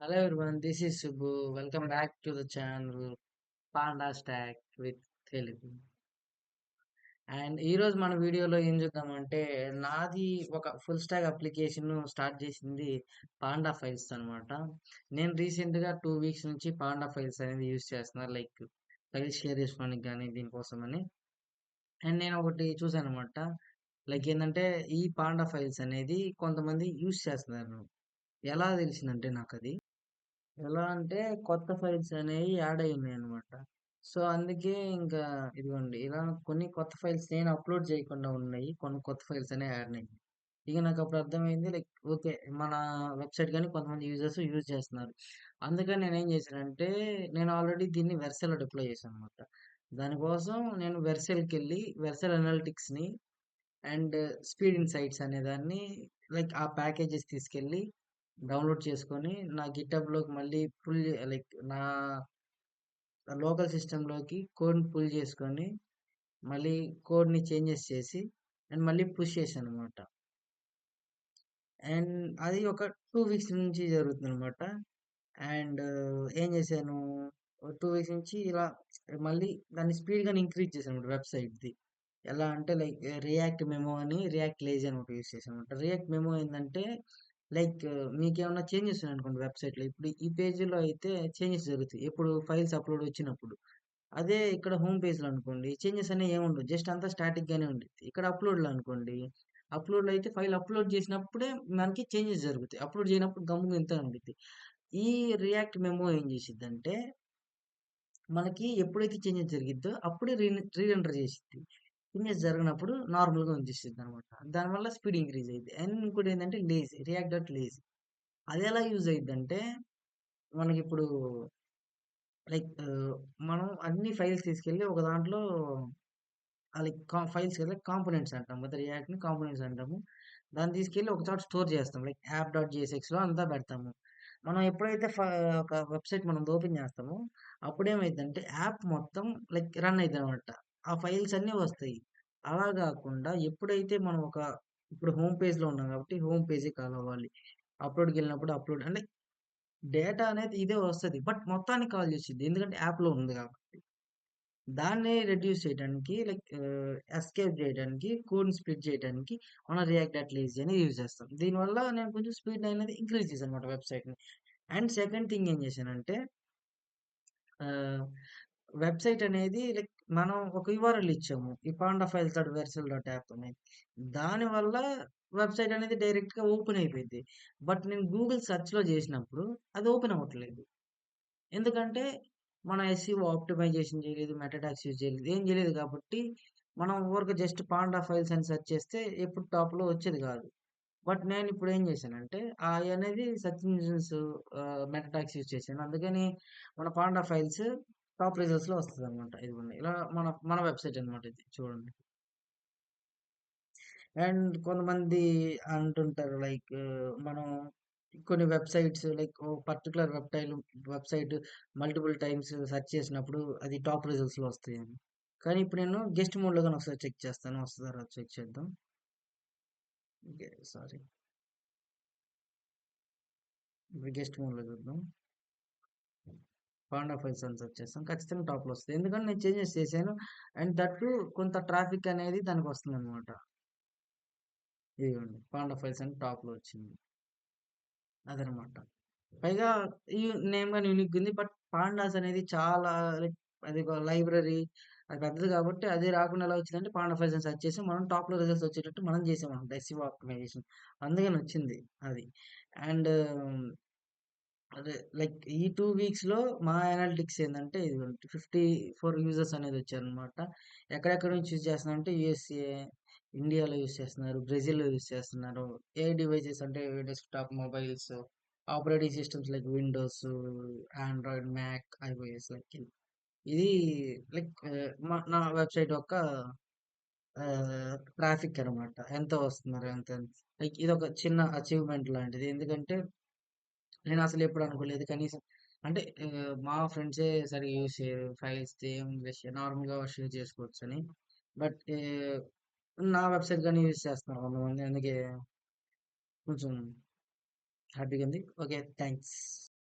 Hello everyone, this is Subbu. Welcome back to the channel Panda Stack with Telugu. And ఈరోజు మన వీడియోలో ఏం చూద్దామంటే నాది ఒక ఫుల్ స్టాక్ అప్లికేషన్ స్టార్ట్ చేసింది పాండా ఫైల్స్ అన్నమాట. నేను రీసెంట్గా 2 వీక్స్ నుంచి పాండా ఫైల్స్ అనేది యూజ్ చేస్తున్నాను, లైక్ ఫైల్స్ షేర్ చేసుకోవడానికి కానీ దీనికోసమని. అండ్ నేను ఒకటి చూసాను అనమాట, లైక్ ఏంటంటే ఈ పాండా ఫైల్స్ అనేది కొంతమంది యూజ్ చేస్తున్నారు. ఎలా తెలిసిందంటే నాకు అది ఎలా అంటే కొత్త ఫైల్స్ అనేవి యాడ్ అయ్యున్నాయి అనమాట. సో, అందుకే ఇంకా ఇదిగోండి ఇలా కొన్ని కొత్త ఫైల్స్ నేను అప్‌లోడ్ చేయకుండా ఉన్నాయి. కొన్ని కొత్త ఫైల్స్ అనేవి యాడ్ అయినాయి. ఇక నాకప్పుడు అర్థమైంది, లైక్ ఓకే. మన వెబ్‌సైట్ గాని కొంతమంది యూజర్స్ యూజ్ చేస్తున్నారు. అందుకని నేనేం చేశానంటే, నేను ఆల్రెడీ దీన్ని వెర్సల్‌లో డిప్లాయ్ చేశాననమాట. దానికోసం నేను వెర్సల్‌కెళ్ళి వెర్సల్ అనలిటిక్స్‌ని అండ్ స్పీడ్ ఇన్‌సైట్స్ అనే దాన్ని, లైక్ ఆ ప్యాకేజెస్ తీసుకెళ్ళి డౌన్‌లోడ్ చేసుకొని నా గిటబ్‌లోకి మళ్ళీ లైక్ నా లోకల్ సిస్టమ్‌లోకి కోడ్‌ని పుల్ చేసుకొని, మళ్ళీ కోడ్‌ని చేంజెస్ చేసి అండ్ మళ్ళీ పుష్ చేశాననమాట. అండ్ అది ఒక 2 వీక్స్ నుంచి జరుగుతుందనమాట. అండ్ ఏం చేశాను, 2 వీక్స్ నుంచి ఇలా మళ్ళీ దాన్ని స్పీడ్‌గాని ఇంక్రీజ్ చేశానన్నమాట వెబ్‌సైట్‌ది. ఎలా అంటే లైక్ రియాక్ట్ మెమో అని, రియాక్ట్ లేజీ అని ఒకటి యూజ్ చేశానన్నమాట. రియాక్ట్ మెమో ఏందంటే లైక్ మీకేమన్నా చేంజెస్ ఉన్నాయనుకోండి వెబ్‌సైట్‌లో. ఇప్పుడు ఈ పేజీలో అయితే చేంజెస్ జరుగుతాయి. ఎప్పుడు ఫైల్స్ అప్‌లోడ్ వచ్చినప్పుడు. అదే ఇక్కడ హోమ్ పేజ్‌లో అనుకోండి చేంజెస్ అనేవి ఏముండవు. జస్ట్ అంతా స్టాటిక్‌గానే ఉండిద్ది. ఇక్కడ అప్‌లోడ్‌లో అనుకోండి, అప్‌లోడ్‌లో అయితే ఫైల్ అప్‌లోడ్ చేసినప్పుడే మనకి చేంజెస్ జరుగుతాయి. అప్‌లోడ్ చేయనప్పుడు గమ్మున ఇంతే ఉండిద్ది. ఈ రియాక్ట్ మెమో ఏం చేసిద్దంటే, మనకి ఎప్పుడైతే చేంజెస్ జరిగిద్దో అప్పుడే రీరెండర్ చేసిద్ది. చేంజెస్ జరగనప్పుడు నార్మల్‌గా ఉంచేసిద్దనమాట. దానివల్ల స్పీడ్ ఇంక్రీజ్ అయ్యిద్ది. అండ్ ఇంకోటేంటంటే లేజీ, రియాక్ట్ డాట్ లేజీ. అదెలా యూజ్ అయిద్దంటే, మనకిప్పుడు లైక్ మనం అన్ని ఫైల్స్ తీసుకెళ్ళి ఒక దాంట్లో లైక్ ఫైల్స్ కదా కాంపోనెంట్స్ అంటాం కదా! రియాక్ట్‌ని కాంపోనెంట్స్ అంటాము. దాన్ని తీసుకెళ్ళి ఒక చోట స్టోర్ చేస్తాం. లైక్ యాప్ డాట్ జేఎస్ఎక్స్‌లో అంతా పెడతాము. మనం ఎప్పుడైతే ఒక వెబ్‌సైట్ మనం ఓపెన్ చేస్తామో అప్పుడేమైద్దంటే యాప్ మొత్తం లైక్ రన్ అయిద్దనమాట. ఆ ఫైల్స్ అన్నీ వస్తాయి. అలా గాకుండా ఎప్పుడైతే మనం ఇప్పుడు హోమ్ పేజ్‌లో ఉన్నాం కాబట్టి హోమ్ పేజీ కాల్ అవ్వాలి. అప్‌లోడ్‌కెళ్ళినప్పుడు అప్‌లోడ్ అంటే డేటా అనేది ఇదే వస్తది. బట్ మొత్తానికి కాల్ చేసిద్ది. ఎందుకంటే యాప్‌లో ఉంది కాబట్టి. దాన్ని రెడ్యూస్ చేయడానికి లైక్ ఎస్కేప్ చేయడానికి, కోడ్‌ని స్ప్లిట్ చేయడానికి మనం రియాక్ట్ డాట్ లేజీ అనేది యూజ్ చేస్తాం. దీనివల్ల నేను కొంచెం స్పీడ్ అనేది ఇంక్రీజ్ చేశానన్నమాట వెబ్‌సైట్‌ని. అండ్ సెకండ్ థింగ్ ఏం చేశానంటే ఆహ్, వెబ్‌సైట్ అనేది లైక్ మనం ఒక యూఆర్ఎల్ ఇచ్చాము. ఈ panda files dot వెర్సల్ dot app అనేది. దానివల్ల వెబ్‌సైట్ అనేది డైరెక్ట్‌గా ఓపెన్ అయిపోయిద్ది. బట్ నేను గూగుల్ సెర్చ్‌లో చేసినప్పుడు అది ఓపెన్ అవ్వట్లేదు. ఎందుకంటే, మన ఎస్‌ఈఓ ఆప్టిమైజేషన్ చేయలేదు. మెటా టాగ్స్ యూజ్ చేయలేదు. ఏం చేయలేదు కాబట్టి, మనం ఊరికే జస్ట్ పాండా ఫైల్స్ అని సెర్చ్ చేస్తే ఎప్పుడు టాప్‌లో వచ్చేది కాదు. బట్ నేనిప్పుడు ఏం చేశానంటే, అయనేది search engines meta tags use చేశాను. అందుకని మన పాండా ఫైల్స్ టాప్ రిజల్ట్స్‌లో వస్తదనమాట. ఇదిగోండి. ఇలా మన మన వెబ్‌సైట్ అనమాట ఇది చూడండి. అండ్ కొంతమంది అంటుంటారు లైక్ మనం కొన్ని వెబ్‌సైట్స్ లైక్ ఓ particular website multiple times search చేసినప్పుడు అది టాప్ రిజల్ట్స్‌లో వస్తాయని. కానీ ఇప్పుడు నేను గెస్ట్ మోడ్‌లో గాని ఒకసారి చెక్ చేస్తాను. వస్తదా రాదా చెక్ చేద్దాం. ఓకే. సారీ. ఇప్పుడు గెస్ట్ మోడ్‌లో చూద్దాం. పాండా ఫైల్స్ అని సెర్చ్ చేస్తాం. ఖచ్చితంగా టాప్‌లో వస్తది. ఎందుకంటే నేను చేంజెస్ చేశాను. అండ్ దట్ టూ కొంత ట్రాఫిక్ అనేది దానికొస్తుందనమాట. ఇదిగోండి. పాండా ఫైల్స్ అని టాప్‌లో వచ్చింది. అదనమాట. పైగా ఈ నేమ్ గాని యూనిక్‌గా ఉంది. బట్ పాండాస్ అనేది చాలా లైక్ అది ఒక లైబ్రరీ. అది పెద్దది కాబట్టి అది రాకుండా ఎలా వచ్చిందంటే పాండా ఫైల్స్ అని సెర్చ్ చేసి మనం టాప్‌లో రిజల్ట్స్ వచ్చేటట్టు మనం చేసామన్నమాట ఎస్‌ఈఓ ఆప్టిమైజేషన్. అందుకని వచ్చింది అది. అండ్ అదే లైక్ ఈ 2 వీక్స్‌లో మా అనలిటిక్స్ ఏందంటే ఇదిగోండి 54 యూజర్స్ అనేది వచ్చారనమాట. ఎక్కడెక్కడి నుంచి యూజ్ చేస్తున్నారంటే యూఎస్ఏ, ఇండియాలో యూజ్ చేస్తున్నారు, బ్రెజిల్‌లో యూజ్ చేస్తున్నారు. ఏ డివైసెస్ అంటే desktop mobiles, operating systems like Windows, Android, Mac, iOS like ఇది లైక్ నా వెబ్‌సైట్ యొక్క ట్రాఫిక్ అనమాట. ఎంత వస్తున్నారు ఎంత లైక్ ఇదొక చిన్న అచీవ్‌మెంట్ లాంటిది. ఎందుకంటే నేనసలెప్పుడు అనుకోలేదు. కనీసం అంటే మా ఫ్రెండ్సే సరిగ్గా యూజ్ చేయరు. ఫైల్స్ ఏం నార్మల్‌గా షేర్ చేసుకోవచ్చని. బట్ నా వెబ్‌సైట్ గాని యూజ్ చేస్తున్నారు కొంతమంది. అందుకే కొంచెం హ్యాపీగా ఉంది. ఓకే. థాంక్స్.